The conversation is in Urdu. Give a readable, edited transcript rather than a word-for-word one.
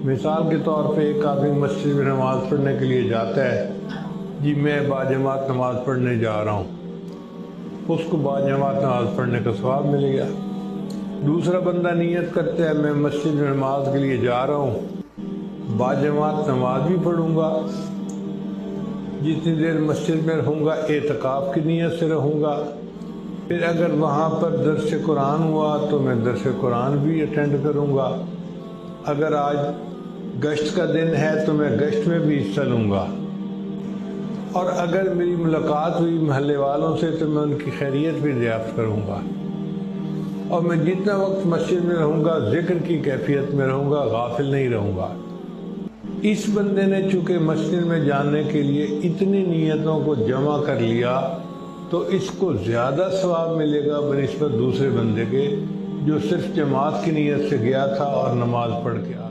مثال کے طور پہ ایک آدمی مسجد میں نماز پڑھنے کے لیے جاتا ہے، جی میں باجماعت نماز پڑھنے جا رہا ہوں، اس کو باجماعت نماز پڑھنے کا ثواب ملے گا۔ دوسرا بندہ نیت کرتا ہے میں مسجد میں نماز کے لیے جا رہا ہوں، باجماعت نماز بھی پڑھوں گا، جتنی دیر مسجد میں رہوں گا اعتکاف کی نیت سے رہوں گا، پھر اگر وہاں پر درس قرآن ہوا تو میں درس قرآن بھی اٹینڈ کروں گا، اگر آج گشت کا دن ہے تو میں گشت میں بھی حصہ لوں گا، اور اگر میری ملاقات ہوئی محلے والوں سے تو میں ان کی خیریت بھی دریافت کروں گا، اور میں جتنا وقت مسجد میں رہوں گا ذکر کی کیفیت میں رہوں گا، غافل نہیں رہوں گا۔ اس بندے نے چونکہ مسجد میں جانے کے لیے اتنی نیتوں کو جمع کر لیا تو اس کو زیادہ ثواب ملے گا بنسبت دوسرے بندے کے جو صرف جماعت کی نیت سے گیا تھا اور نماز پڑھ کے آ